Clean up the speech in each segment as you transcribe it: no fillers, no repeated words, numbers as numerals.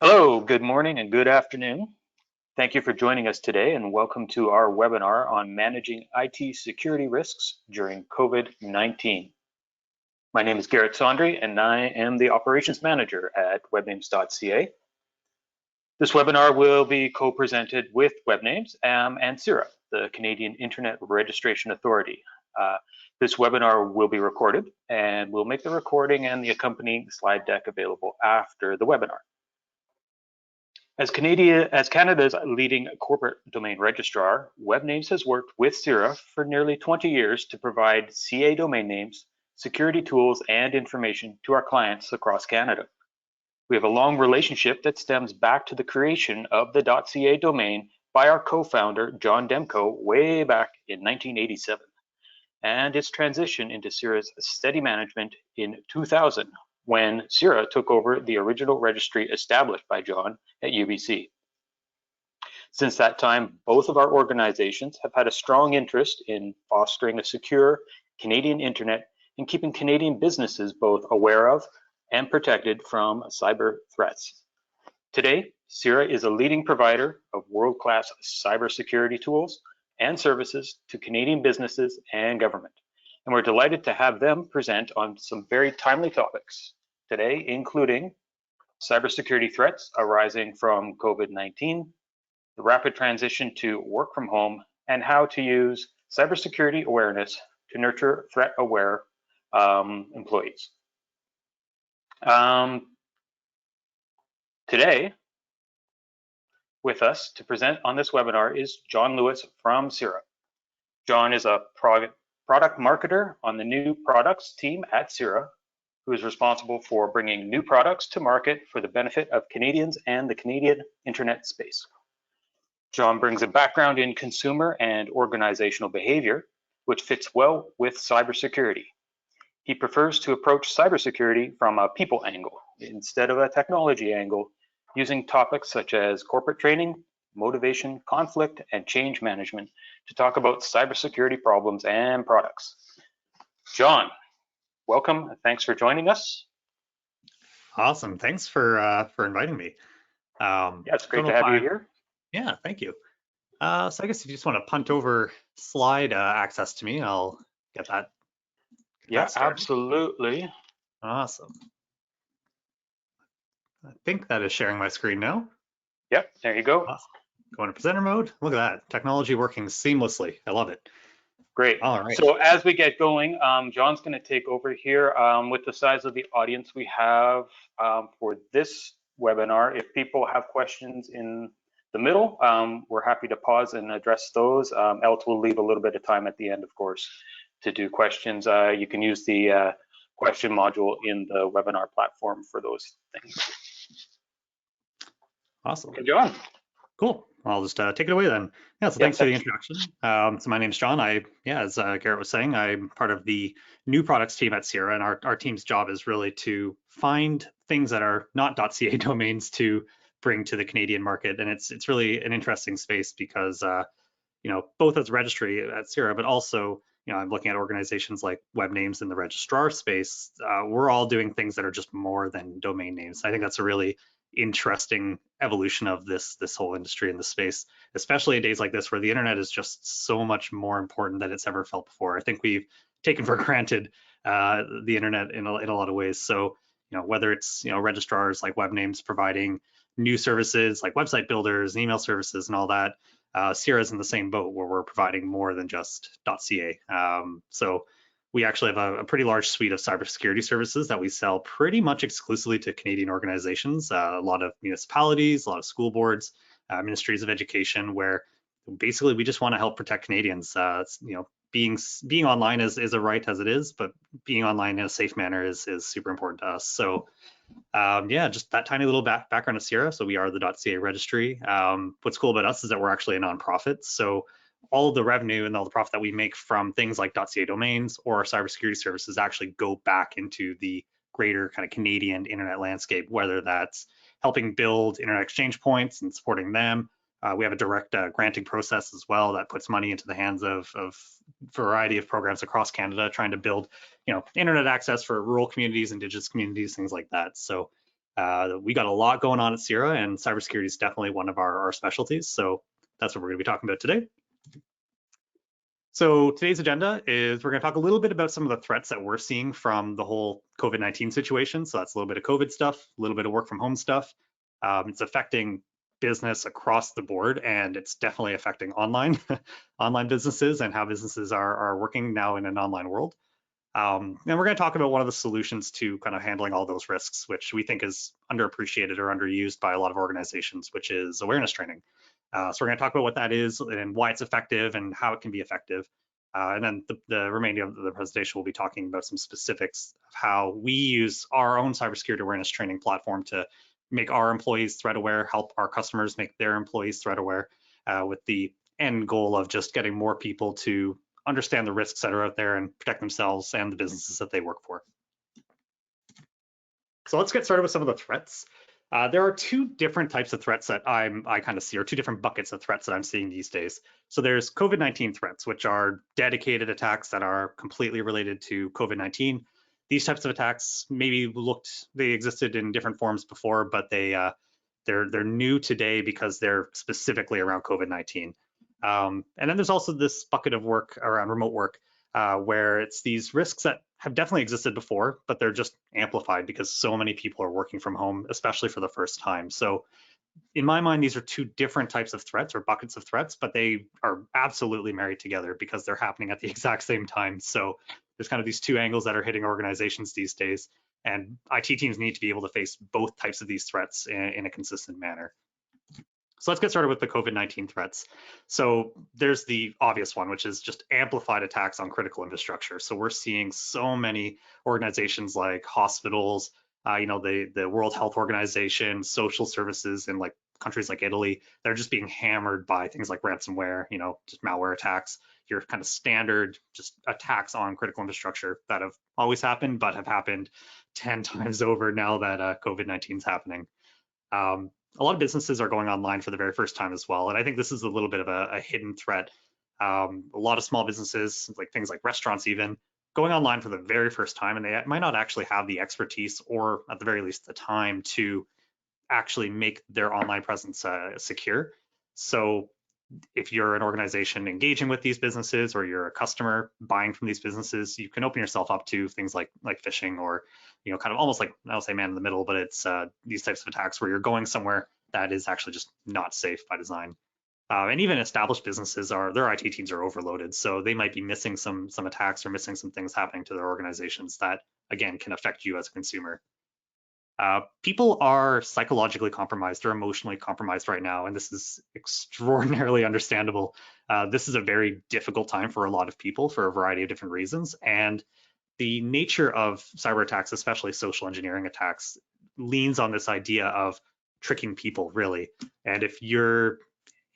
Hello, good morning and good afternoon. Thank you for joining us today and welcome to our webinar on managing IT security risks during COVID-19. My name is Garrett Sondry and I am the Operations Manager at Webnames.ca. This webinar will be co-presented with Webnames and CIRA, the Canadian Internet Registration Authority. This webinar will be recorded and we'll make the recording and the accompanying slide deck available after the webinar. As Canada's leading corporate domain registrar, Webnames has worked with CIRA for nearly 20 years to provide CA domain names, security tools, and information to our clients across Canada. We have a long relationship that stems back to the creation of the .ca domain by our co-founder, John Demko, way back in 1987, and its transition into CIRA's steady management in 2000, when CIRA took over the original registry established by John at UBC. Since that time, both of our organizations have had a strong interest in fostering a secure Canadian internet and keeping Canadian businesses both aware of and protected from cyber threats. Today, CIRA is a leading provider of world-class cybersecurity tools and services to Canadian businesses and government. And we're delighted to have them present on some very timely topics today, including cybersecurity threats arising from COVID-19, the rapid transition to work from home, and how to use cybersecurity awareness to nurture threat-aware employees. Today, with us to present on this webinar is John Lewis from CIRA. John is a product marketer on the new products team at CIRA, who is responsible for bringing new products to market for the benefit of Canadians and the Canadian internet space. John brings a background in consumer and organizational behavior, which fits well with cybersecurity. He prefers to approach cybersecurity from a people angle instead of a technology angle, using topics such as corporate training, motivation, conflict, and change management to talk about cybersecurity problems and products. John, welcome. Thanks for joining us. Awesome. Thanks for inviting me. Yeah, it's great to have you here. Yeah, thank you. So I guess if you just want to punt over slide access to me, I'll get that. Yeah, absolutely. Awesome. I think that is sharing my screen now. Yep, there you go. Awesome. Going to presenter mode. Look at that. Technology working seamlessly. I love it. Great. All right. So as we get going, John's going to take over here with the size of the audience we have for this webinar. If people have questions in the middle, we're happy to pause and address those. Else we'll leave a little bit of time at the end, of course, to do questions. You can use the question module in the webinar platform for those things. Awesome. Okay, John. Cool. I'll just take it away then. Yeah, so thanks for the introduction. So my name's John. As Garrett was saying, I'm part of the new products team at CIRA, and our team's job is really to find things that are not .ca domains to bring to the Canadian market. And it's really an interesting space because, both as registry at CIRA, but also, I'm looking at organizations like Webnames in the registrar space. We're all doing things that are just more than domain names. I think that's a really interesting evolution of this whole industry in the space, especially in days like this where the internet is just so much more important than it's ever felt before. I think we've taken for granted the internet in a lot of ways. So, whether it's registrars like Webnames providing new services like website builders, email services, and all that, CIRA is in the same boat where we're providing more than just .ca. So we actually have a pretty large suite of cybersecurity services that we sell pretty much exclusively to Canadian organizations, a lot of municipalities, a lot of school boards, ministries of education, where basically we just want to help protect Canadians. Being online is a right as it is, but being online in a safe manner is super important to us. So just that tiny little background of CIRA. So we are the .ca registry. What's cool about us is that we're actually a nonprofit. So all of the revenue and all the profit that we make from things like .ca domains or our cybersecurity services actually go back into the greater kind of Canadian internet landscape, whether that's helping build internet exchange points and supporting them. We have a direct granting process as well that puts money into the hands of a variety of programs across Canada, trying to build, internet access for rural communities, Indigenous communities, things like that. So We got a lot going on at CIRA, and cybersecurity is definitely one of our specialties. So that's what we're going to be talking about today. So today's agenda is we're going to talk a little bit about some of the threats that we're seeing from the whole COVID-19 situation. So that's a little bit of COVID stuff, a little bit of work from home stuff. It's affecting business across the board, and it's definitely affecting online online businesses and how businesses are working now in an online world. And we're going to talk about one of the solutions to kind of handling all those risks, which we think is underappreciated or underused by a lot of organizations, which is awareness training. So we're going to talk about what that is and why it's effective and how it can be effective. And then the remainder of the presentation will be talking about some specifics of how we use our own cybersecurity awareness training platform to make our employees threat aware, help our customers make their employees threat aware, with the end goal of just getting more people to understand the risks that are out there and protect themselves and the businesses that they work for. So let's get started with some of the threats. There are two different types of threats that I kind of see, or two different buckets of threats that I'm seeing these days. So there's COVID-19 threats, which are dedicated attacks that are completely related to COVID-19. These types of attacks they existed in different forms before, but they're new today because they're specifically around COVID-19. And then there's also this bucket of work around remote work, where it's these risks that have definitely existed before, but they're just amplified because so many people are working from home, especially for the first time. So in my mind, these are two different types of threats or buckets of threats, but they are absolutely married together because they're happening at the exact same time. So there's kind of these two angles that are hitting organizations these days, and IT teams need to be able to face both types of these threats in a consistent manner. So let's get started with the COVID-19 threats. So there's the obvious one, which is just amplified attacks on critical infrastructure. So we're seeing so many organizations like hospitals, the World Health Organization, social services in like countries like Italy, that are just being hammered by things like ransomware, just malware attacks, your kind of standard just attacks on critical infrastructure that have always happened, but have happened 10 times over now that COVID-19 is happening. A lot of businesses are going online for the very first time as well. And I think this is a little bit of a hidden threat. A lot of small businesses, like things like restaurants even, going online for the very first time, and they might not actually have the expertise or at the very least the time to actually make their online presence secure. So if you're an organization engaging with these businesses or you're a customer buying from these businesses, you can open yourself up to things like phishing or, kind of almost like, I'll say man in the middle, but it's these types of attacks where you're going somewhere that is actually just not safe by design. And even established businesses their IT teams are overloaded. So they might be missing some attacks or missing some things happening to their organizations that, again, can affect you as a consumer. People are psychologically compromised or emotionally compromised right now, and this is extraordinarily understandable. This is a very difficult time for a lot of people for a variety of different reasons, and the nature of cyber attacks, especially social engineering attacks, leans on this idea of tricking people, really. And if you're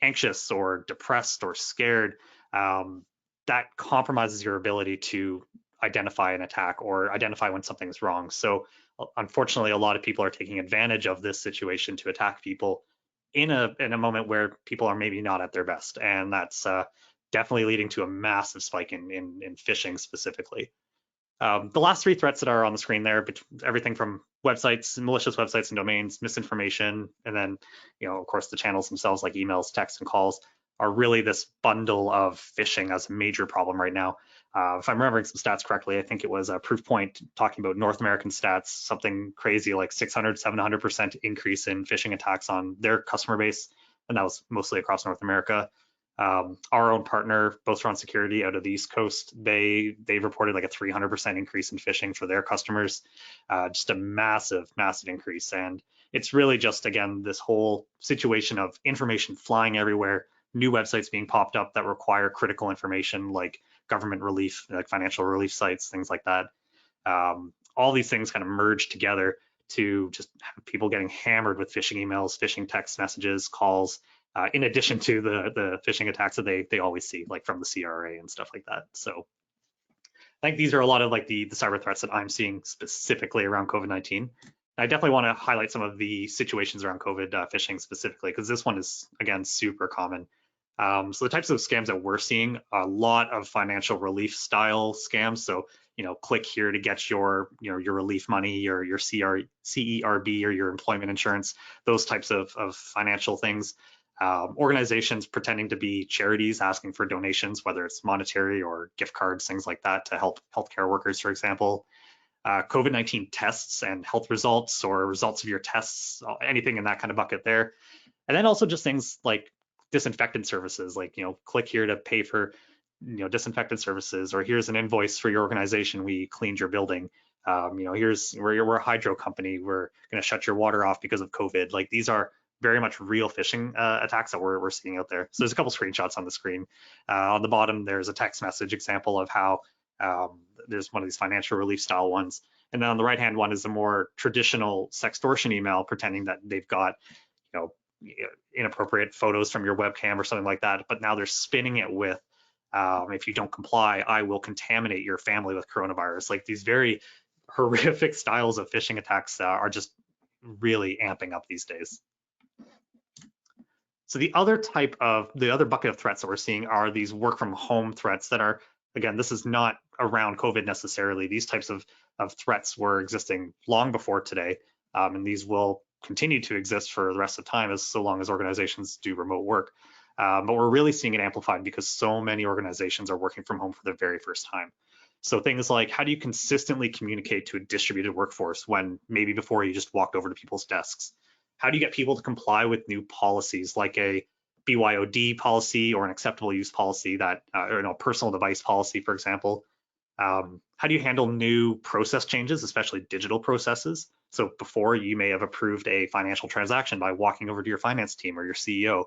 anxious or depressed or scared, that compromises your ability to identify an attack or identify when something's wrong. So unfortunately, a lot of people are taking advantage of this situation to attack people in a moment where people are maybe not at their best, and that's definitely leading to a massive spike in phishing specifically. The last three threats that are on the screen there, everything from websites, malicious websites and domains, misinformation, and then, of course, the channels themselves like emails, texts, and calls are really this bundle of phishing as a major problem right now. If I'm remembering some stats correctly, I think it was a Proofpoint talking about North American stats, something crazy like 600, 700% increase in phishing attacks on their customer base, and that was mostly across North America. Our own partner, Bowstron Security out of the East Coast, they've reported like a 300% increase in phishing for their customers, just a massive, massive increase. And it's really just, again, this whole situation of information flying everywhere, new websites being popped up that require critical information like government relief, like financial relief sites, things like that. All these things kind of merge together to just have people getting hammered with phishing emails, phishing text messages, calls, in addition to the phishing attacks that they always see, like from the CRA and stuff like that. So I think these are a lot of like the cyber threats that I'm seeing specifically around COVID-19. I definitely want to highlight some of the situations around COVID phishing specifically, because this one is, again, super common. So the types of scams that we're seeing, a lot of financial relief style scams. So, click here to get your relief money or your CERB or your employment insurance, those types of financial things. Organizations pretending to be charities, asking for donations, whether it's monetary or gift cards, things like that, to help healthcare workers, for example. COVID-19 tests and health results or results of your tests, anything in that kind of bucket there. And then also just things like disinfectant services, like, click here to pay for, disinfectant services, or here's an invoice for your organization, we cleaned your building. Here's we're a hydro company, we're going to shut your water off because of COVID. Like, these are very much real phishing attacks that we're seeing out there. So there's a couple screenshots on the screen. On the bottom, there's a text message example of how there's one of these financial relief style ones. And then on the right-hand one is a more traditional sextortion email pretending that they've got, inappropriate photos from your webcam or something like that. But now they're spinning it with, if you don't comply, I will contaminate your family with coronavirus. Like, these very horrific styles of phishing attacks are just really amping up these days. So the other bucket of threats that we're seeing are these work from home threats that are, again, this is not around COVID necessarily. These types of threats were existing long before today, and these will continue to exist for the rest of time, so long as organizations do remote work. But we're really seeing it amplified because so many organizations are working from home for the very first time. So things like, how do you consistently communicate to a distributed workforce when maybe before you just walked over to people's desks? How do you get people to comply with new policies like a BYOD policy or an acceptable use policy that, or personal device policy, for example? How do you handle new process changes, especially digital processes? So before, you may have approved a financial transaction by walking over to your finance team or your CEO,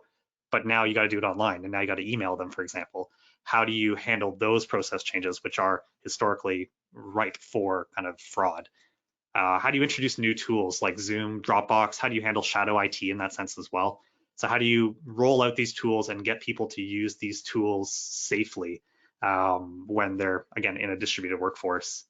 but now you got to do it online, and now you got to email them, for example. How do you handle those process changes, which are historically ripe for kind of fraud? How do you introduce new tools like Zoom, Dropbox? How do you handle shadow IT in that sense as well? So how do you roll out these tools and get people to use these tools safely when they're, again, in a distributed workforce?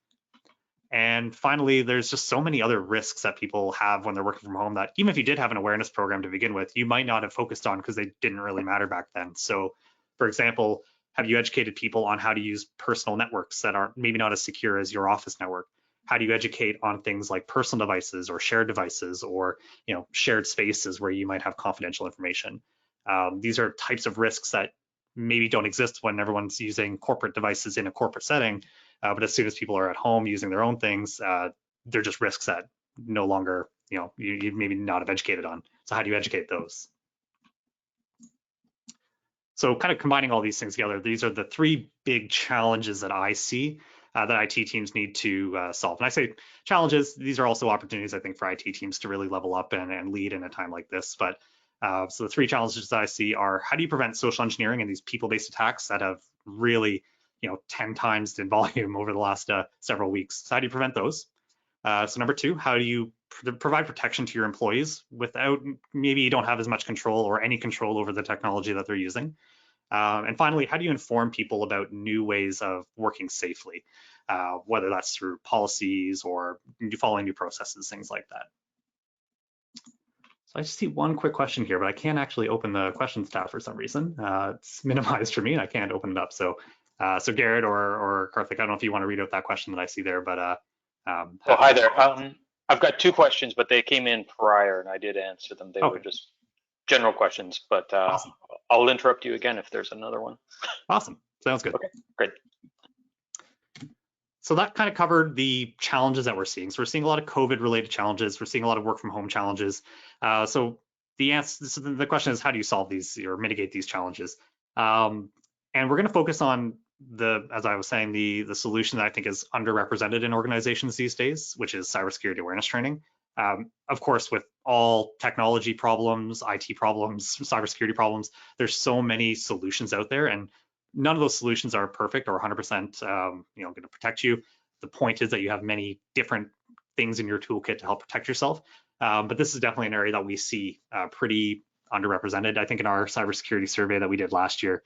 And finally, there's just so many other risks that people have when they're working from home that even if you did have an awareness program to begin with, you might not have focused on because they didn't really matter back then. So, for example, have you educated people on how to use personal networks that are maybe not as secure as your office network? How do you educate on things like personal devices or shared devices or shared spaces where you might have confidential information? These are types of risks that maybe don't exist when everyone's using corporate devices in a corporate setting, but as soon as people are at home using their own things, they're just risks that no longer you maybe not have educated on. So how do you educate those? So kind of combining all these things together, these are the three big challenges that I see that IT teams need to solve. And I say challenges, these are also opportunities, I think, for IT teams to really level up and lead in a time like this. But so the three challenges that I see are, how do you prevent social engineering and these people-based attacks that have really 10 times in volume over the last several weeks? So how do you prevent those? So number two, how do you provide protection to your employees without, maybe you don't have as much control or any control over the technology that they're using? And finally, how do you inform people about new ways of working safely, whether that's through policies or following new processes, things like that? So I just see one quick question here, but I can't actually open the questions tab for some reason. It's minimized for me and I can't open it up. So so Garrett or Karthik, I don't know if you want to read out that question that I see there, but oh, hi there. I've got two questions, but they came in prior and I did answer them. They were just general questions, but awesome. I'll interrupt you again if there's another one. Awesome. Sounds good. Okay, great. So that kind of covered the challenges that we're seeing. So we're seeing a lot of COVID-related challenges. We're seeing a lot of work from home challenges. So the question is, how do you solve these or mitigate these challenges? And we're going to focus on as I was saying, the solution that I think is underrepresented in organizations these days, which is cybersecurity awareness training. Of course, with all technology problems, IT problems, cybersecurity problems, there's so many solutions out there, and none of those solutions are perfect or 100% going to protect you. The point is that you have many different things in your toolkit to help protect yourself. But this is definitely an area that we see pretty underrepresented. I think in our cybersecurity survey that we did last year,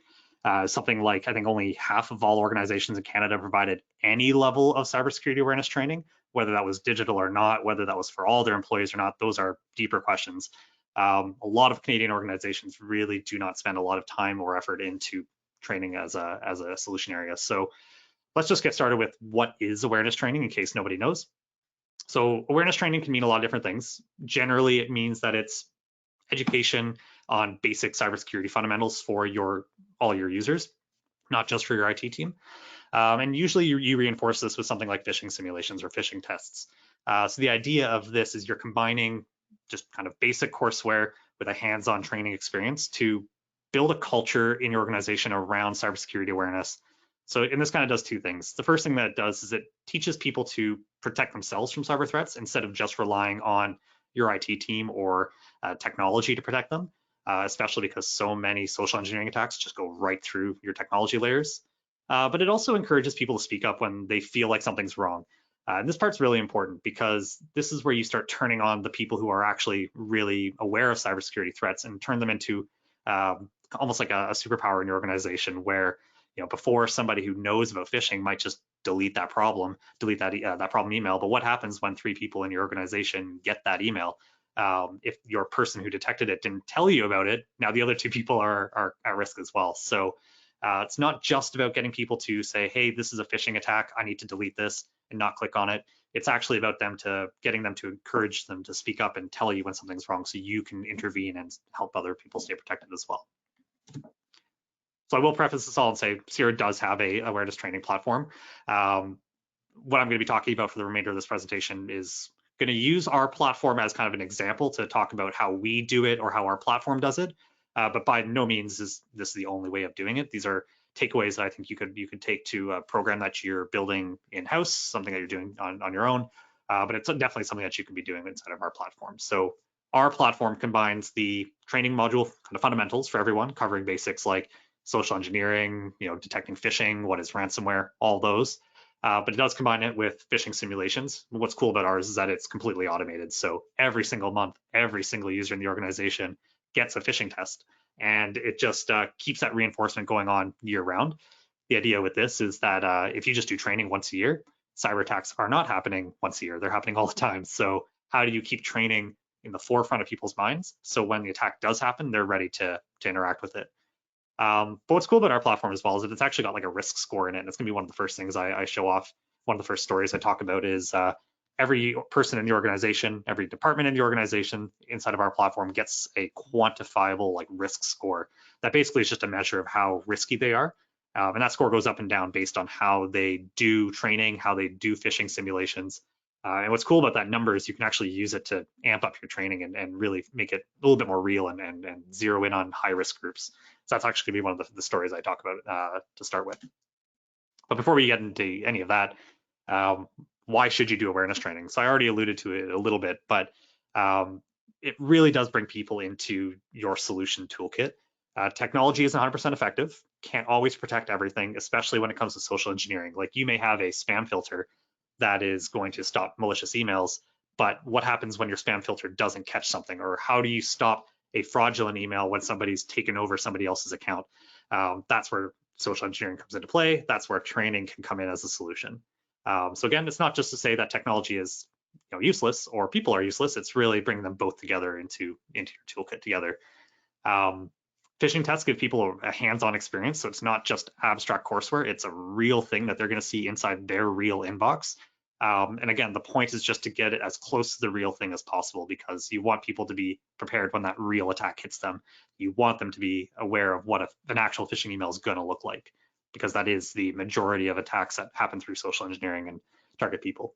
something like, I think only half of all organizations in Canada provided any level of cybersecurity awareness training, whether that was digital or not, whether that was for all their employees or not. Those are deeper questions. A lot of Canadian organizations really do not spend a lot of time or effort into training as a solution area. So let's just get started with what is awareness training in case nobody knows. So awareness training can mean a lot of different things. Generally, it means that it's education on basic cybersecurity fundamentals for all your users, not just for your IT team. And usually you reinforce this with something like phishing simulations or phishing tests. So the idea of this is you're combining just kind of basic courseware with a hands-on training experience to build a culture in your organization around cybersecurity awareness. So, and this kind of does two things. The first thing that it does is it teaches people to protect themselves from cyber threats instead of just relying on your IT team or technology to protect them, especially because so many social engineering attacks just go right through your technology layers. But it also encourages people to speak up when they feel like something's wrong. And this part's really important because this is where you start turning on the people who are actually really aware of cybersecurity threats and turn them into almost like a superpower in your organization where, before somebody who knows about phishing might just delete that problem email. But what happens when 3 people in your organization get that email? If your person who detected it didn't tell you about it, now the other 2 people are at risk as well. So it's not just about getting people to say, hey, this is a phishing attack, I need to delete this, and not click on it. It's actually about getting them to encourage them to speak up and tell you when something's wrong so you can intervene and help other people stay protected as well. So I will preface this all and say CIRA does have a awareness training platform. What I'm going to be talking about for the remainder of this presentation is going to use our platform as kind of an example to talk about how we do it or how our platform does it. But by no means is this the only way of doing it. These are takeaways that I think you could take to a program that you're building in-house, something that you're doing on your own. But it's definitely something that you can be doing inside of our platform. So our platform combines the training module kind of fundamentals for everyone, covering basics like social engineering, detecting phishing, what is ransomware, all those. But it does combine it with phishing simulations. What's cool about ours is that it's completely automated. So every single month, every single user in the organization gets a phishing test, and it just keeps that reinforcement going on year round. The idea with this is that if you just do training once a year, cyber attacks are not happening once a year, they're happening all the time. So how do you keep training in the forefront of people's minds so when the attack does happen, they're ready to interact with it? But what's cool about our platform as well is that it's actually got like a risk score in it, and it's gonna be one of the first things I show off. One of the first stories I talk about is every person in the organization, every department in the organization inside of our platform gets a quantifiable like risk score that basically is just a measure of how risky they are. And that score goes up and down based on how they do training, how they do phishing simulations. And what's cool about that number is you can actually use it to amp up your training and really make it a little bit more real and zero in on high risk groups. So that's actually gonna be one of the stories I talk about to start with. But before we get into any of that, why should you do awareness training? So I already alluded to it a little bit, but it really does bring people into your solution toolkit. Technology isn't 100% effective, can't always protect everything, especially when it comes to social engineering. Like you may have a spam filter that is going to stop malicious emails, but what happens when your spam filter doesn't catch something? Or how do you stop a fraudulent email when somebody's taken over somebody else's account? That's where social engineering comes into play. That's where training can come in as a solution. So again, it's not just to say that technology is useless or people are useless. It's really bringing them both together into your toolkit together. Phishing tests give people a hands-on experience, so it's not just abstract courseware. It's a real thing that they're going to see inside their real inbox. And again, the point is just to get it as close to the real thing as possible because you want people to be prepared when that real attack hits them. You want them to be aware of what an actual phishing email is going to look like, because that is the majority of attacks that happen through social engineering and target people.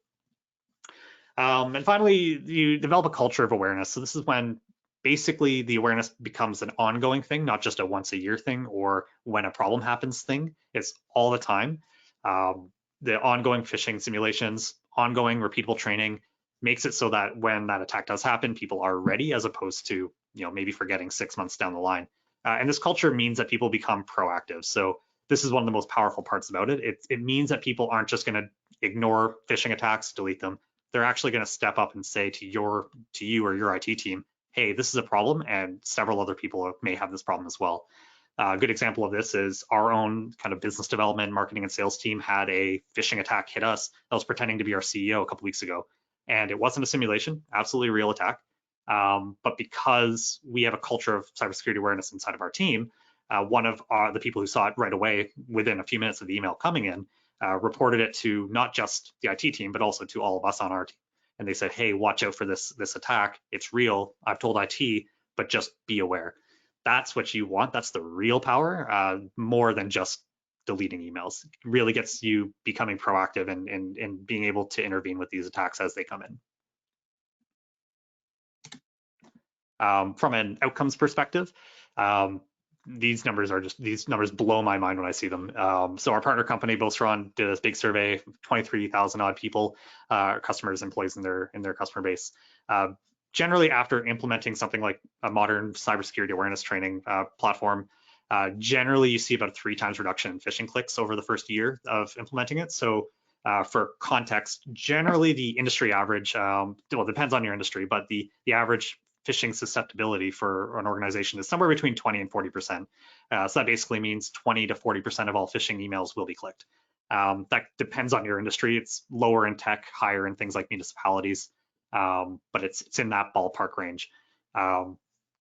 And finally, you develop a culture of awareness. So this is when basically the awareness becomes an ongoing thing, not just a once a year thing or when a problem happens thing. It's all the time. The ongoing phishing simulations, ongoing repeatable training makes it so that when that attack does happen, people are ready as opposed to maybe forgetting 6 months down the line. And this culture means that people become proactive. So this is one of the most powerful parts about it. It means that people aren't just going to ignore phishing attacks, delete them. They're actually going to step up and say to you or your IT team, hey, this is a problem, and several other people may have this problem as well. A good example of this is our own kind of business development, marketing, and sales team had a phishing attack hit us that was pretending to be our CEO a couple weeks ago. And it wasn't a simulation, absolutely a real attack. But because we have a culture of cybersecurity awareness inside of our team, one of the people who saw it right away within a few minutes of the email coming in reported it to not just the IT team, but also to all of us on our team. And they said, hey, watch out for this attack. It's real. I've told IT, but just be aware. That's what you want. That's the real power, more than just deleting emails. It really gets you becoming proactive and being able to intervene with these attacks as they come in. From an outcomes perspective, these numbers blow my mind when I see them. So our partner company, Bostron, did this big survey, 23,000 odd people, customers, employees in their customer base. Generally, after implementing something like a modern cybersecurity awareness training platform, generally you see about a 3 times reduction in phishing clicks over the first year of implementing it. So for context, generally the industry average, well, it depends on your industry, but the average phishing susceptibility for an organization is somewhere between 20 and 40%. So that basically means 20 to 40% of all phishing emails will be clicked. That depends on your industry. It's lower in tech, higher in things like municipalities, but it's in that ballpark range.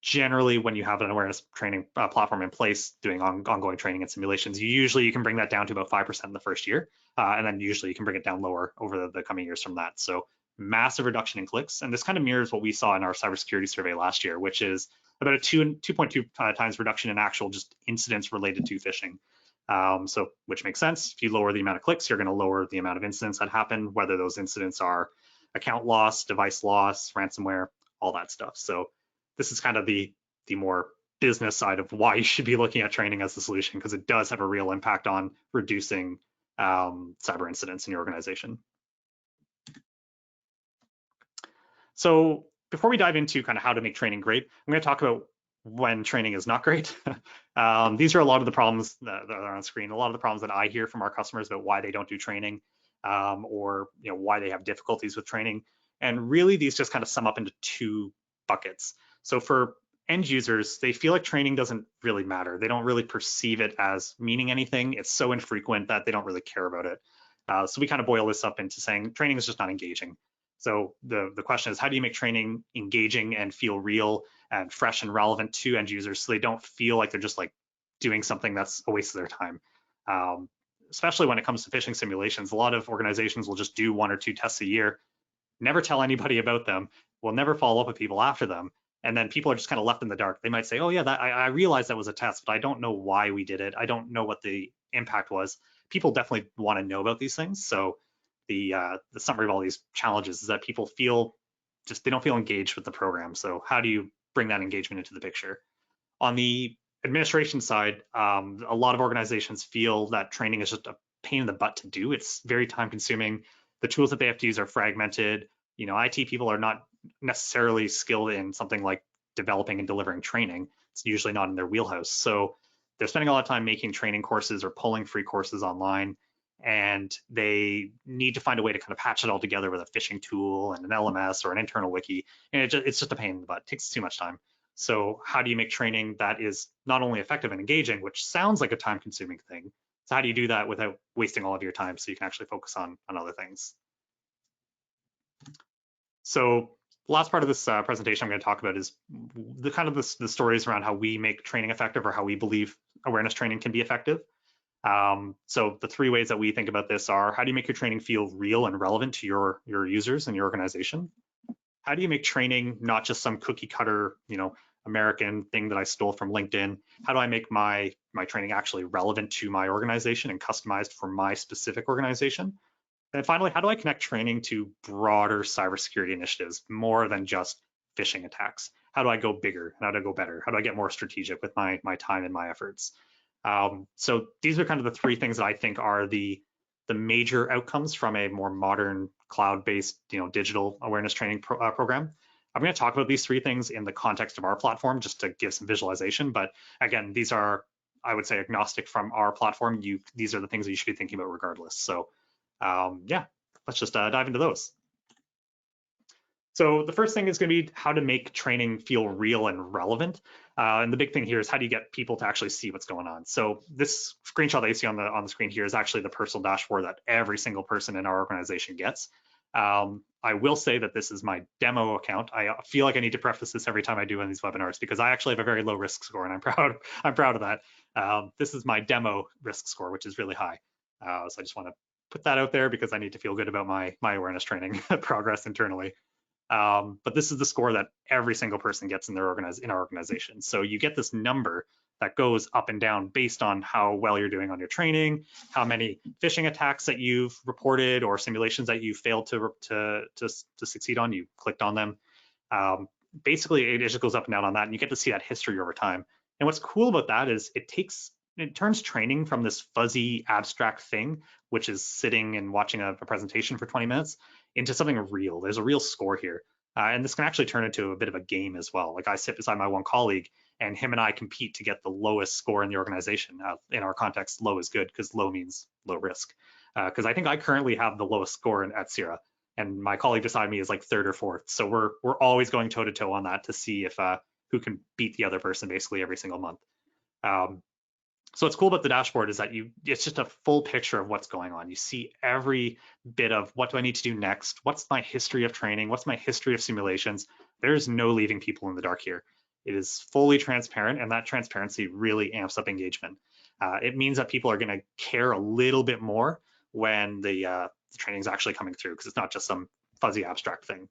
Generally, when you have an awareness training platform in place, doing ongoing training and simulations, you can bring that down to about 5% in the first year, and then usually you can bring it down lower over the coming years from that. So massive reduction in clicks. And this kind of mirrors what we saw in our cybersecurity survey last year, which is about a 2.2 times reduction in actual just incidents related to phishing. So which makes sense. If you lower the amount of clicks, you're going to lower the amount of incidents that happen, whether those incidents are account loss, device loss, ransomware, all that stuff. So this is kind of the more business side of why you should be looking at training as the solution, because it does have a real impact on reducing cyber incidents in your organization. So before we dive into kind of how to make training great, I'm going to talk about when training is not great. These are a lot of the problems that are on screen, a lot of the problems that I hear from our customers about why they don't do training, or why they have difficulties with training. And really, these just kind of sum up into 2 buckets. So for end users, they feel like training doesn't really matter. They don't really perceive it as meaning anything. It's so infrequent that they don't really care about it. So we kind of boil this up into saying training is just not engaging. So the question is, how do you make training engaging and feel real and fresh and relevant to end users so they don't feel like they're just like doing something that's a waste of their time? Especially when it comes to phishing simulations, a lot of organizations will just do 1 or 2 tests a year, never tell anybody about them, will never follow up with people after them. And then people are just kind of left in the dark. They might say, oh yeah, I realized that was a test, but I don't know why we did it. I don't know what the impact was. People definitely want to know about these things. So the summary of all these challenges is that people feel they don't feel engaged with the program. So how do you bring that engagement into the picture? On the administration side, a lot of organizations feel that training is just a pain in the butt to do. It's very time consuming. The tools that they have to use are fragmented. IT people are not necessarily skilled in something like developing and delivering training. It's usually not in their wheelhouse. So they're spending a lot of time making training courses or pulling free courses online, and they need to find a way to kind of patch it all together with a phishing tool and an LMS or an internal wiki. And it's just a pain in the butt. It takes too much time. So how do you make training that is not only effective and engaging, which sounds like a time-consuming thing? So how do you do that without wasting all of your time so you can actually focus on other things? So the last part of this presentation I'm going to talk about is the stories around how we make training effective, or how we believe awareness training can be effective. So the 3 ways that we think about this are: how do you make your training feel real and relevant to your users and your organization? How do you make training not just some cookie cutter, American thing that I stole from LinkedIn? How do I make my training actually relevant to my organization and customized for my specific organization? And finally, how do I connect training to broader cybersecurity initiatives, more than just phishing attacks? How do I go bigger? How do I go better? How do I get more strategic with my time and my efforts? So these are kind of the 3 things that I think are the major outcomes from a more modern cloud-based, digital awareness training program. I'm going to talk about these 3 things in the context of our platform just to give some visualization. But again, these are, I would say, agnostic from our platform. These are the things that you should be thinking about regardless. So yeah, let's just dive into those. So the first thing is going to be how to make training feel real and relevant. And the big thing here is how do you get people to actually see what's going on? So this screenshot that you see on the screen here is actually the personal dashboard that every single person in our organization gets. I will say that this is my demo account. I feel like I need to preface this every time I do one of these webinars, because I actually have a very low risk score, and I'm proud of that. This is my demo risk score, which is really high. So I just want to put that out there because I need to feel good about my awareness training progress internally. But this is the score that every single person gets in our organization. So you get this number that goes up and down based on how well you're doing on your training, how many phishing attacks that you've reported or simulations that you failed to succeed on, you clicked on them. Basically, it just goes up and down on that, and you get to see that history over time. And what's cool about that is it turns training from this fuzzy abstract thing, which is sitting and watching a presentation for 20 minutes, into something real. There's a real score here. And this can actually turn into a bit of a game as well. Like I sit beside my one colleague and him and I compete to get the lowest score in the organization. In our context, low is good because low means low risk. Because I think I currently have the lowest score at CIRA, and my colleague beside me is like third or fourth. So we're always going toe to toe on that to see if who can beat the other person basically every single month. So what's cool about the dashboard is that it's just a full picture of what's going on. You see every bit of what do I need to do next? What's my history of training? What's my history of simulations? There's no leaving people in the dark here. It is fully transparent, and that transparency really amps up engagement. It means that people are going to care a little bit more when the training is actually coming through, because it's not just some fuzzy abstract thing.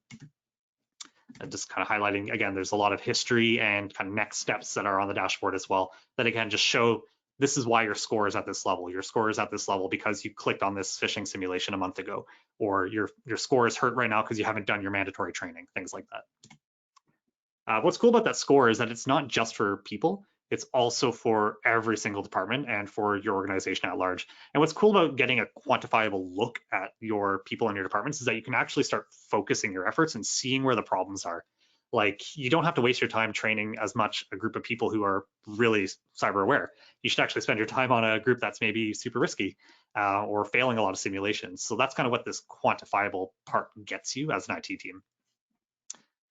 And just kind of highlighting, again, there's a lot of history and kind of next steps that are on the dashboard as well, that again, just show this is why your score is at this level. Your score is at this level because you clicked on this phishing simulation a month ago, or your score is hurt right now because you haven't done your mandatory training, things like that. What's cool about that score is that it's not just for people, it's also for every single department and for your organization at large. And what's cool about getting a quantifiable look at your people in your departments is that you can actually start focusing your efforts and seeing where the problems are. Like, you don't have to waste your time training as much a group of people who are really cyber aware. You should actually spend your time on a group that's maybe super risky or failing a lot of simulations. So that's kind of what this quantifiable part gets you as an IT team.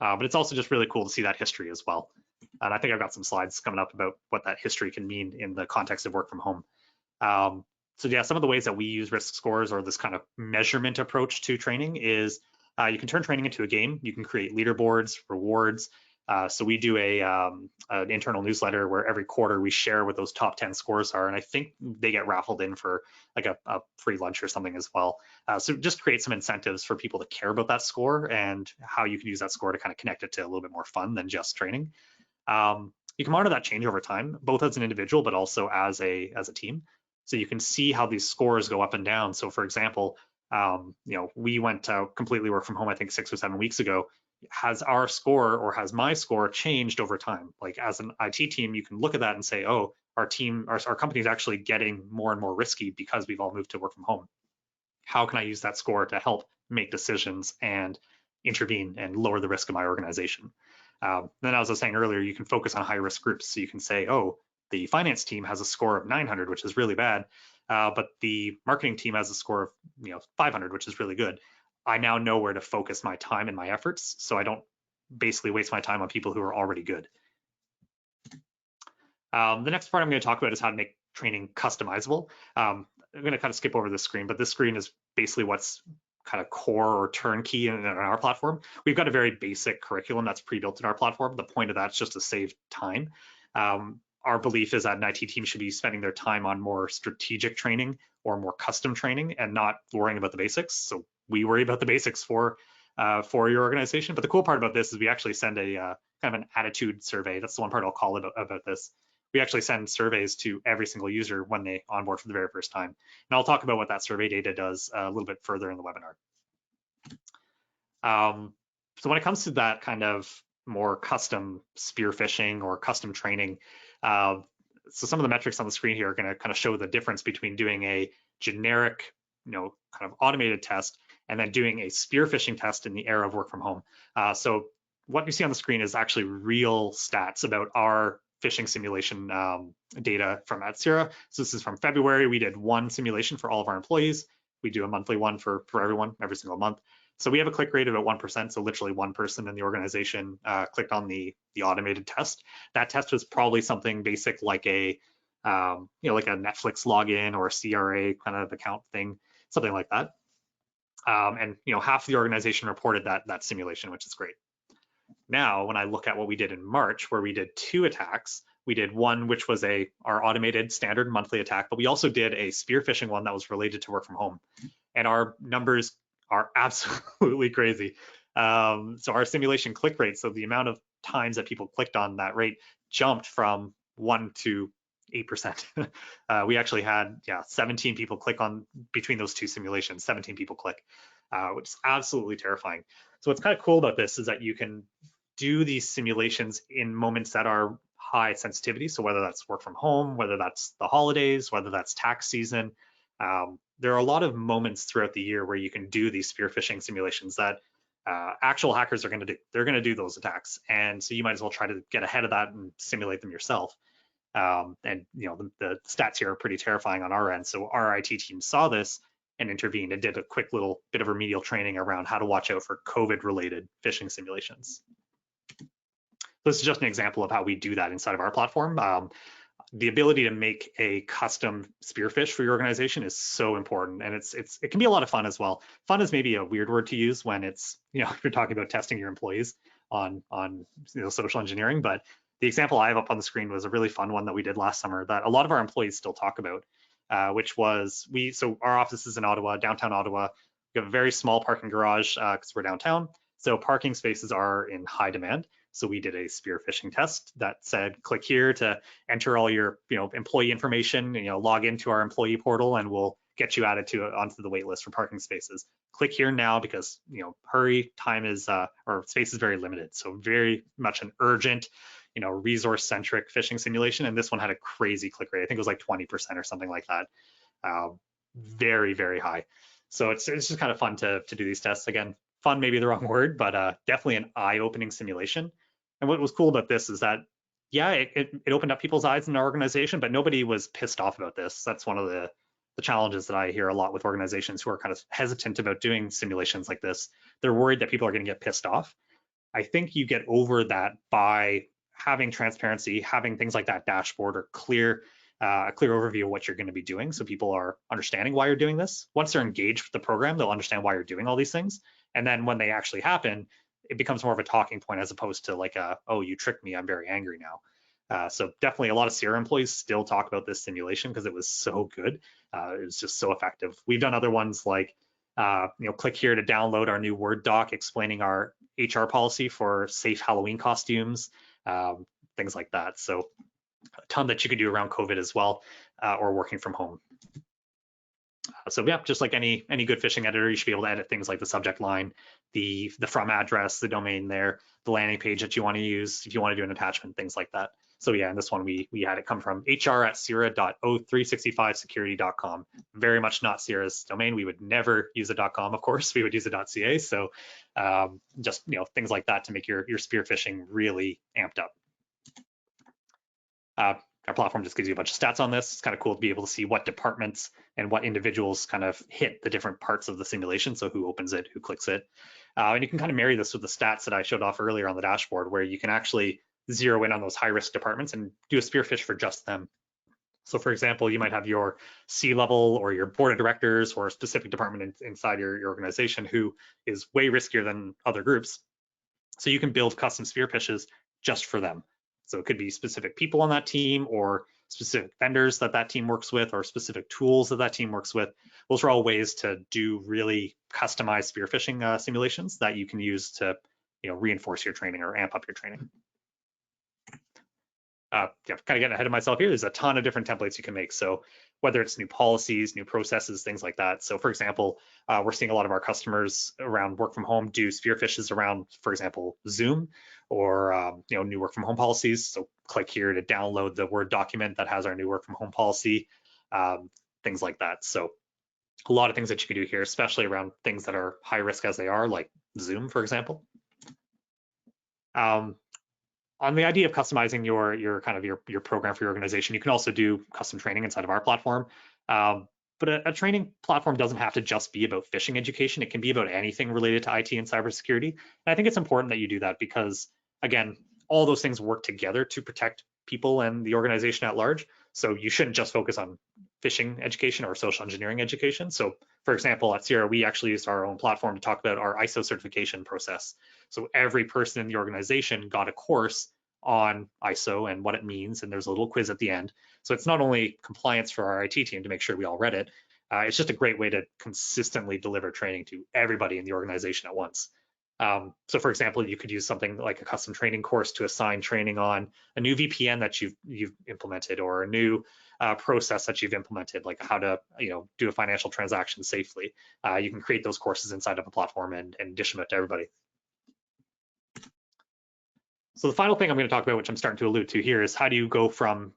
But it's also just really cool to see that history as well. And I think I've got some slides coming up about what that history can mean in the context of work from home. So yeah, some of the ways that we use risk scores or this kind of measurement approach to training is you can turn training into a game. You can create leaderboards, rewards. So we do an internal newsletter where every quarter we share what those top 10 scores are. And I think they get raffled in for like a free lunch or something as well. So just create some incentives for people to care about that score and how you can use that score to kind of connect it to a little bit more fun than just training. You can monitor that change over time, both as an individual, but also as a team. So you can see how these scores go up and down. So for example, we went to completely work from home, I think 6 or 7 weeks ago. Has our score or has my score changed over time? Like as an IT team, you can look at that and say, oh, our company is actually getting more and more risky because we've all moved to work from home. How can I use that score to help make decisions and intervene and lower the risk of my organization? Then, as I was saying earlier, you can focus on high risk groups. So you can say, oh, the finance team has a score of 900, which is really bad, but the marketing team has a score of 500, which is really good. I now know where to focus my time and my efforts, so I don't basically waste my time on people who are already good. The next part I'm going to talk about is how to make training customizable. I'm going to kind of skip over this screen, but this screen is basically what's kind of core or turnkey in our platform. We've got a very basic curriculum that's pre-built in our platform. The point of that's just to save time. Our belief is that an IT team should be spending their time on more strategic training or more custom training and not worrying about the basics. So we worry about the basics for your organization. But the cool part about this is we actually send a kind of an attitude survey. That's the one part I'll call about this. We actually send surveys to every single user when they onboard for the very first time. And I'll talk about what that survey data does a little bit further in the webinar. So when it comes to that kind of more custom spear phishing or custom training, so some of the metrics on the screen here are going to kind of show the difference between doing a generic, kind of automated test and then doing a spear phishing test in the era of work from home. So what you see on the screen is actually real stats about our phishing simulation data from at CIRA. So this is from February. We did one simulation for all of our employees. We do a monthly one for everyone every single month. So we have a click rate of about 1%. So literally one person in the organization clicked on the automated test. That test was probably something basic like a like a Netflix login or a CRA kind of account thing, something like that. And half the organization reported that simulation, which is great. Now, when I look at what we did in March, where we did 2 attacks, We did one which was our automated standard monthly attack, but we also did a spear phishing one that was related to work from home. And our numbers are absolutely crazy. So our simulation click rate, so the amount of times that people clicked on that rate jumped from 1 to 8%. We actually had 17 people click on between those two simulations, 17 people click, which is absolutely terrifying. So what's kind of cool about this is that you can do these simulations in moments that are high sensitivity. So whether that's work from home, whether that's the holidays, whether that's tax season, there are a lot of moments throughout the year where you can do these spear phishing simulations that actual hackers are going to do. They're going to do those attacks, and so you might as well try to get ahead of that and simulate them yourself. And the stats here are pretty terrifying on our end. So our IT team saw this and intervened and did a quick little bit of remedial training around how to watch out for COVID-related phishing simulations. This is just an example of how we do that inside of our platform. The ability to make a custom spearfish for your organization is so important, and it can be a lot of fun as well. Fun is maybe a weird word to use when it's if you're talking about testing your employees on social engineering, but the example I have up on the screen was a really fun one that we did last summer that a lot of our employees still talk about, which was so our office is in Ottawa, downtown Ottawa. We have a very small parking garage because we're downtown, so parking spaces are in high demand. So we did a spear phishing test that said, click here to enter all your employee information, log into our employee portal, and we'll get you added onto the wait list for parking spaces. Click here now because hurry, time is or space is very limited. So very much an urgent, resource-centric phishing simulation. And this one had a crazy click rate. I think it was like 20% or something like that. Very, very high. So it's just kind of fun to do these tests. Again, fun may be the wrong word, but definitely an eye-opening simulation. And what was cool about this is that, it opened up people's eyes in our organization, but nobody was pissed off about this. That's one of the challenges that I hear a lot with organizations who are kind of hesitant about doing simulations like this. They're worried that people are going to get pissed off. I think you get over that by having transparency, having things like that dashboard or a clear overview of what you're going to be doing, so people are understanding why you're doing this. Once they're engaged with the program, they'll understand why you're doing all these things. And then when they actually happen, it becomes more of a talking point as opposed to like oh, you tricked me, I'm very angry now. So definitely a lot of CIRA employees still talk about this simulation because it was so good. It was just so effective. We've done other ones like, click here to download our new Word doc explaining our HR policy for safe Halloween costumes, things like that. So a ton that you could do around COVID as well, or working from home. So yeah, just like any good phishing editor, you should be able to edit things like the subject line, the from address, the domain there, the landing page that you want to use, if you want to do an attachment, things like that. So yeah, in this one, we had it come from hr@cira.o365security.com. Very much not CIRA's domain. We would never use a .com, of course. We would use a .ca. So just things like that to make your spear phishing really amped up. Our platform just gives you a bunch of stats on this. It's kind of cool to be able to see what departments and what individuals kind of hit the different parts of the simulation. So who opens it, who clicks it. And you can kind of marry this with the stats that I showed off earlier on the dashboard, where you can actually zero in on those high risk departments and do a spear phish for just them. So for example, you might have your C-level or your board of directors or a specific department inside your organization who is way riskier than other groups. So you can build custom spear phishes just for them. So it could be specific people on that team or specific vendors that team works with or specific tools that team works with. Those are all ways to do really customized spear phishing simulations that you can use to reinforce your training or amp up your training. Kind of getting ahead of myself here, there's a ton of different templates you can make. So whether it's new policies, new processes, things like that. So for example, we're seeing a lot of our customers around work from home do spear phishes around, for example, Zoom or new work from home policies. So click here to download the Word document that has our new work from home policy, things like that. So a lot of things that you can do here, especially around things that are high risk as they are, like Zoom, for example. On the idea of customizing your program for your organization, you can also do custom training inside of our platform. But a training platform doesn't have to just be about phishing education. It can be about anything related to IT and cybersecurity. And I think it's important that you do that because, again, all those things work together to protect people and the organization at large. So you shouldn't just focus on phishing education or social engineering education. So for example, at CIRA, we actually used our own platform to talk about our ISO certification process. So every person in the organization got a course on ISO and what it means, and there's a little quiz at the end. So it's not only compliance for our IT team to make sure we all read it, it's just a great way to consistently deliver training to everybody in the organization at once. So for example, you could use something like a custom training course to assign training on a new VPN that you've implemented, or a new process that you've implemented, like how to do a financial transaction safely. You can create those courses inside of a platform and dish them out to everybody. So the final thing I'm going to talk about, which I'm starting to allude to here, is how do you go from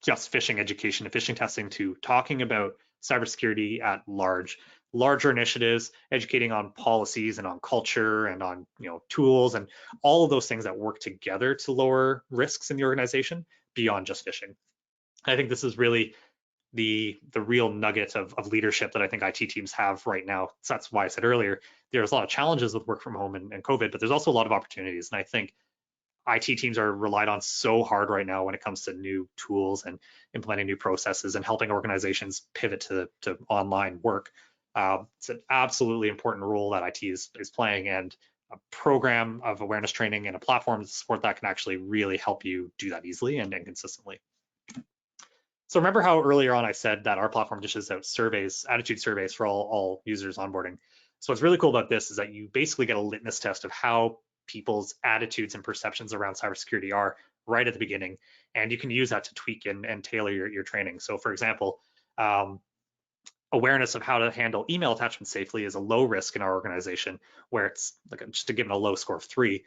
just phishing education to phishing testing to talking about cybersecurity at larger initiatives, educating on policies and on culture and on tools and all of those things that work together to lower risks in the organization beyond just phishing. I think this is really the real nugget of leadership that I think IT teams have right now. So that's why I said earlier, there's a lot of challenges with work from home and COVID, but there's also a lot of opportunities. And I think IT teams are relied on so hard right now when it comes to new tools and implementing new processes and helping organizations pivot to online work. It's an absolutely important role that IT is playing, and a program of awareness training and a platform to support that can actually really help you do that easily and consistently. So remember how earlier on I said that our platform dishes out surveys, attitude surveys for all users onboarding. So what's really cool about this is that you basically get a litmus test of how people's attitudes and perceptions around cybersecurity are right at the beginning, and you can use that to tweak and tailor your training. So for example, awareness of how to handle email attachments safely is a low risk in our organization, where it's like just to give it a low score of 3.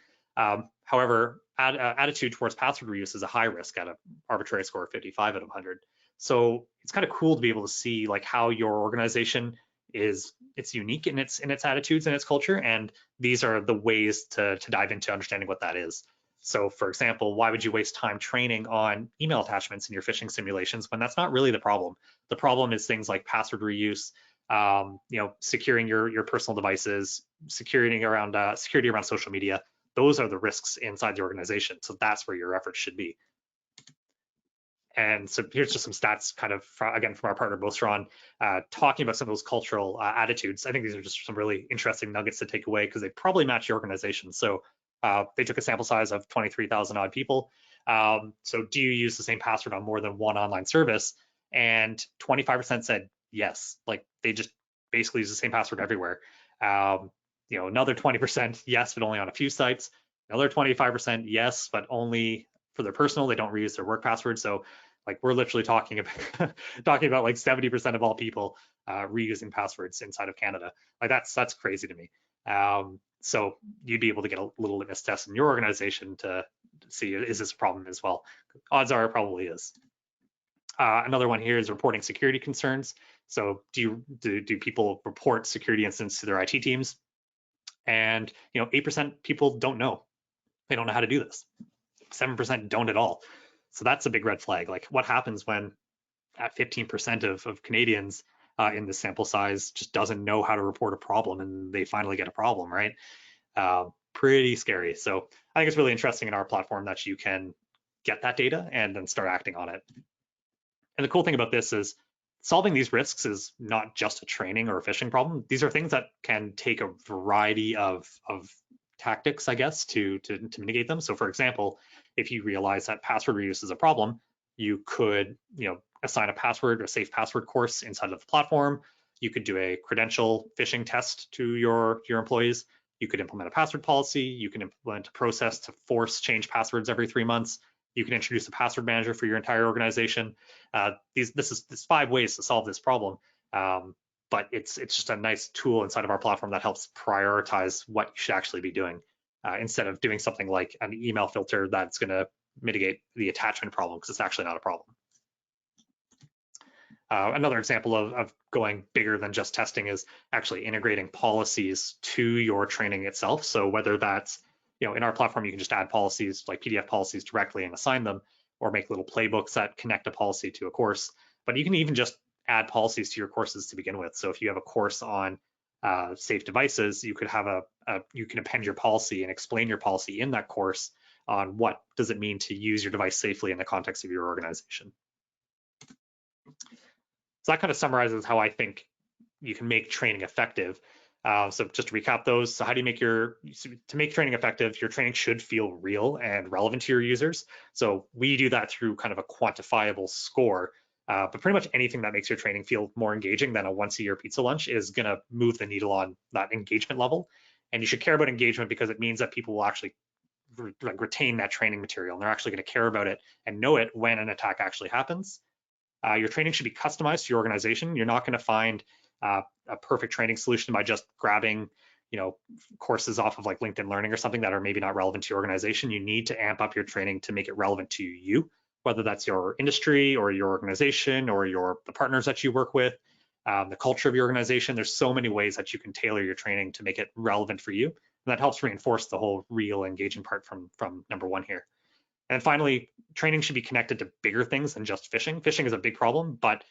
However, attitude towards password reuse is a high risk at an arbitrary score of 55 out of 100. So it's kind of cool to be able to see like how your organization it's unique in its attitudes and its culture, and these are the ways to dive into understanding what that is. So for example, why would you waste time training on email attachments in your phishing simulations when that's not really the problem? The problem is things like password reuse, securing your personal devices, security around social media. Those are the risks inside the organization. So that's where your efforts should be. And so here's just some stats kind of, again, from our partner, Bostron, talking about some of those cultural attitudes. I think these are just some really interesting nuggets to take away because they probably match your organization. So they took a sample size of 23,000 odd people. So do you use the same password on more than one online service? And 25% said yes, like they just basically use the same password everywhere. Another 20% yes, but only on a few sites. Another 25% yes, but only for their personal, they don't reuse their work password. So like we're literally talking about like 70% of all people reusing passwords inside of Canada. Like that's crazy to me. So you'd be able to get a little litmus test in your organization to see, is this a problem as well? Odds are it probably is. Another one here is reporting security concerns. So do people report security incidents to their IT teams? And 8% people don't know. They don't know how to do this. 7% don't at all. So that's a big red flag. Like what happens when at 15% of Canadians in this sample size just doesn't know how to report a problem and they finally get a problem, right? Pretty scary. So I think it's really interesting in our platform that you can get that data and then start acting on it. And the cool thing about this is solving these risks is not just a training or a phishing problem. These are things that can take a variety of tactics, I guess, to mitigate them. So for example, if you realize that password reuse is a problem, you could assign a safe password course inside of the platform. You could do a credential phishing test to your employees. You could implement a password policy. You can implement a process to force change passwords every 3 months. You can introduce a password manager for your entire organization. There's 5 ways to solve this problem. But it's just a nice tool inside of our platform that helps prioritize what you should actually be doing instead of doing something like an email filter that's going to mitigate the attachment problem because it's actually not a problem. Another example of going bigger than just testing is actually integrating policies to your training itself. So whether that's, in our platform, you can just add policies like PDF policies directly and assign them, or make little playbooks that connect a policy to a course. But you can even just add policies to your courses to begin with. So if you have a course on safe devices, you could have you can append your policy and explain your policy in that course on what does it mean to use your device safely in the context of your organization. So that kind of summarizes how I think you can make training effective. So just to recap those, so how do you make to make training effective, your training should feel real and relevant to your users. So we do that through kind of a quantifiable score, but pretty much anything that makes your training feel more engaging than a once-a-year pizza lunch is gonna move the needle on that engagement level. And you should care about engagement because it means that people will actually retain that training material, and they're actually gonna care about it and know it when an attack actually happens. Your training should be customized to your organization. You're not going to find a perfect training solution by just grabbing, courses off of like LinkedIn Learning or something that are maybe not relevant to your organization. You need to amp up your training to make it relevant to you, whether that's your industry or your organization or the partners that you work with, the culture of your organization. There's so many ways that you can tailor your training to make it relevant for you. And that helps reinforce the whole real engaging part from number one here. And finally, training should be connected to bigger things than just phishing. Phishing is a big problem, but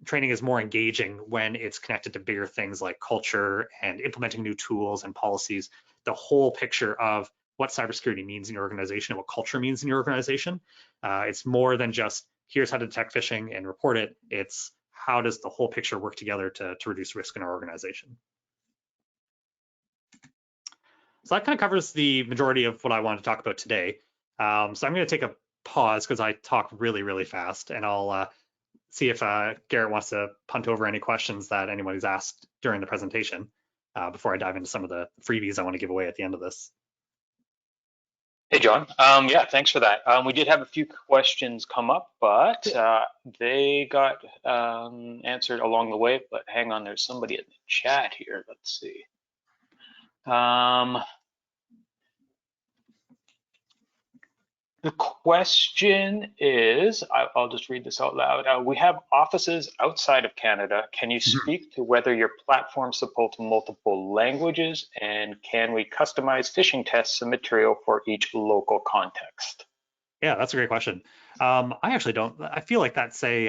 training is more engaging when it's connected to bigger things like culture and implementing new tools and policies, the whole picture of what cybersecurity means in your organization and what culture means in your organization. It's more than just here's how to detect phishing and report it. It's how does the whole picture work together to reduce risk in our organization. So that kind of covers the majority of what I wanted to talk about today. So I'm going to take a pause because I talk really, really fast, and I'll see if Garrett wants to punt over any questions that anybody's asked during the presentation before I dive into some of the freebies I want to give away at the end of this. Hey, John. Yeah, thanks for that. We did have a few questions come up, but they got answered along the way. But hang on, there's somebody in the chat here. Let's see. The question is, I'll just read this out loud. We have offices outside of Canada. Can you speak to whether your platform supports multiple languages, and can we customize phishing tests and material for each local context? Yeah, that's a great question. I actually don't. I feel like that's a.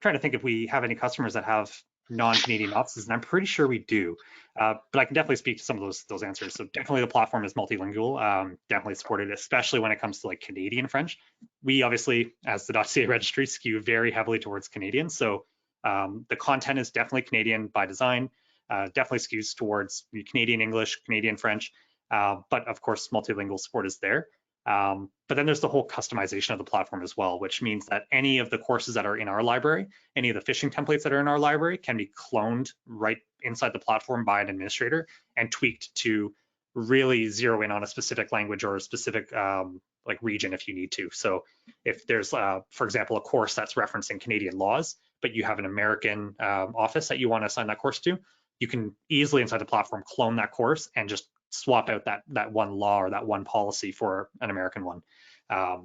Trying to think if we have any customers that have non-Canadian offices, and I'm pretty sure we do. But I can definitely speak to some of those answers. So definitely the platform is multilingual, definitely supported, especially when it comes to like Canadian French. We obviously, as the .ca registry, skew very heavily towards Canadian. So the content is definitely Canadian by design, definitely skews towards Canadian English, Canadian French, but of course multilingual support is there. But then there's the whole customization of the platform as well, which means that any of the courses that are in our library, any of the phishing templates that are in our library can be cloned right inside the platform by an administrator and tweaked to really zero in on a specific language or a specific like region if you need to. So if there's, for example, a course that's referencing Canadian laws, but you have an American office that you want to assign that course to, you can easily inside the platform clone that course and just swap out that one law or that one policy for an American one. I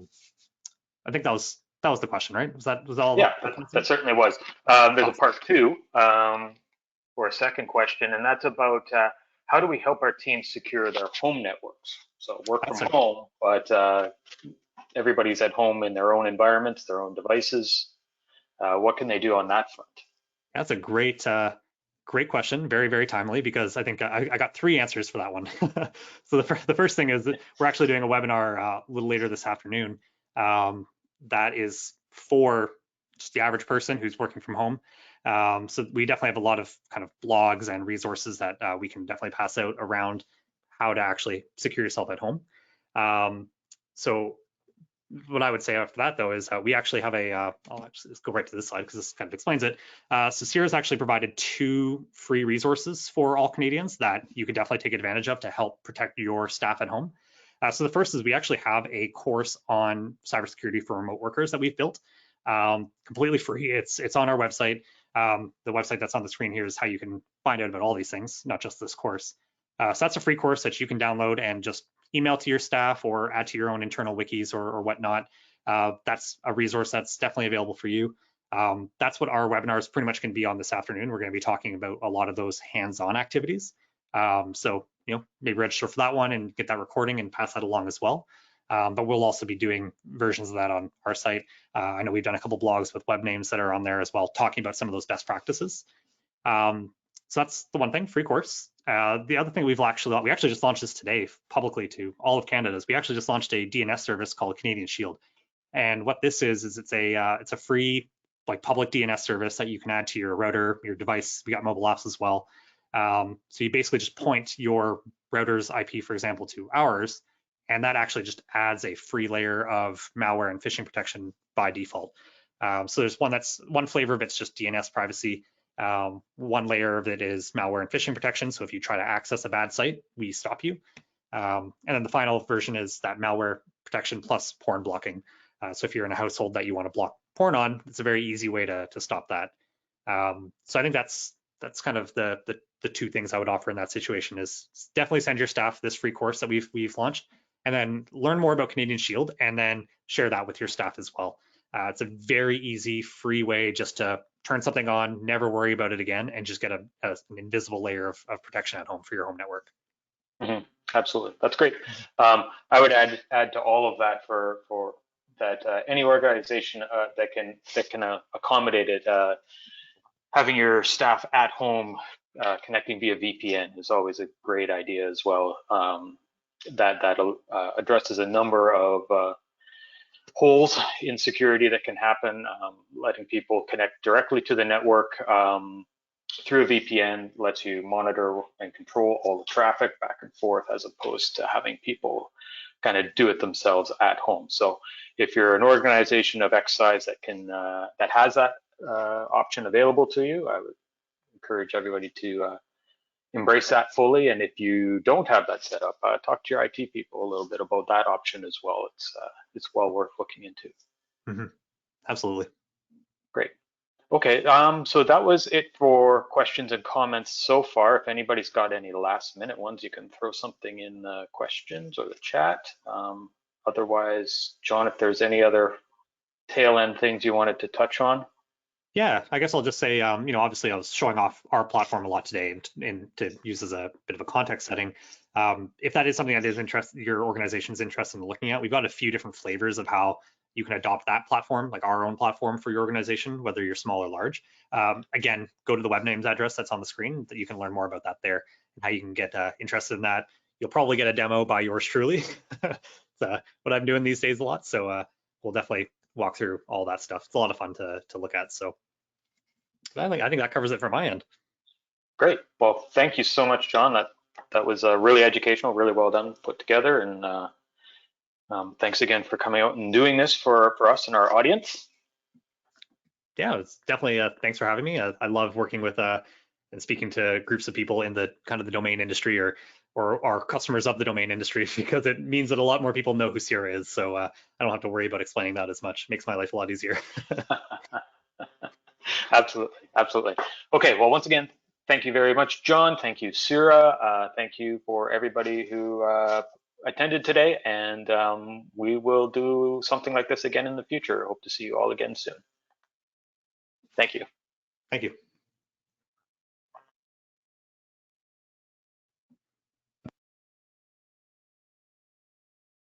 think that was the question, right? Was all? Yeah, that certainly was. There's a part two for a second question, and that's about how do we help our teams secure their home networks? So work from home, but everybody's at home in their own environments, their own devices. What can they do on that front? That's a great question, very, very timely, because I think I got three answers for that one. So the first thing is that we're actually doing a webinar a little later this afternoon that is for just the average person who's working from home. So we definitely have a lot of kind of blogs and resources that we can definitely pass out around how to actually secure yourself at home. So what I would say after that, though, is we actually have I'll actually just go right to this slide because this kind of explains it. So CIRA's actually provided 2 free resources for all Canadians that you can definitely take advantage of to help protect your staff at home. So the first is we actually have a course on cybersecurity for remote workers that we've built, completely free. It's on our website. The website that's on the screen here is how you can find out about all these things, not just this course. So that's a free course that you can download and just email to your staff or add to your own internal wikis or whatnot. That's a resource that's definitely available for you. That's what our webinars pretty much can be on this afternoon. We're going to be talking about a lot of those hands-on activities. So maybe register for that one and get that recording and pass that along as well. But we'll also be doing versions of that on our site. I know we've done a couple blogs with Webnames that are on there as well, talking about some of those best practices. So that's the one thing, free course. The other thing we actually just launched this today publicly to all of Canada. We actually just launched a DNS service called Canadian Shield. And what this is it's a free like public DNS service that you can add to your router, your device. We got mobile apps as well. So you basically just point your router's IP, for example, to ours, and that actually just adds a free layer of malware and phishing protection by default. So there's one flavor of it's just DNS privacy. One layer of it is malware and phishing protection. So if you try to access a bad site, we stop you. And then the final version is that malware protection plus porn blocking. So if you're in a household that you want to block porn on, it's a very easy way to stop that. So I think that's kind of the two things I would offer in that situation is definitely send your staff this free course that we've launched, and then learn more about Canadian Shield, and then share that with your staff as well. It's a very easy, free way just to turn something on, never worry about it again, and just get an invisible layer of protection at home for your home network. Mm-hmm. Absolutely, that's great. I would add to all of that for that any organization that can accommodate it. Having your staff at home connecting via VPN is always a great idea as well. That addresses a number of holes in security that can happen. Letting people connect directly to the network through a VPN lets you monitor and control all the traffic back and forth, as opposed to having people kind of do it themselves at home. So if you're an organization of X size that can that has that option available to you, I would encourage everybody to embrace that fully. And if you don't have that set up, talk to your IT people a little bit about that option as well. It's well worth looking into. Mm-hmm. Absolutely. Great. Okay, so that was it for questions and comments so far. If anybody's got any last minute ones, you can throw something in the questions or the chat. Otherwise, John, if there's any other tail end things you wanted to touch on. Yeah, I guess I'll just say, obviously I was showing off our platform a lot today and to use as a bit of a context setting. If that is something that is your organization's interested in looking at, we've got a few different flavors of how you can adopt that platform, like our own platform for your organization, whether you're small or large. Again, go to the Webnames address that's on the screen. That you can learn more about that there and how you can get interested in that. You'll probably get a demo by yours truly. It's what I'm doing these days a lot. So we'll definitely walk through all that stuff. It's a lot of fun to look at. So I think that covers it from my end. Great. Well, thank you so much, John. That was really educational, really well done, put together, and thanks again for coming out and doing this for us and our audience. Yeah, it's definitely thanks for having me. I love working with and speaking to groups of people in the kind of the domain industry or our customers of the domain industry, because it means that a lot more people know who CIRA is. So I don't have to worry about explaining that as much. It makes my life a lot easier. Absolutely. Okay, well, once again, thank you very much, John. Thank you, CIRA. Thank you for everybody who attended today, and we will do something like this again in the future. Hope to see you all again soon. Thank you. Thank you.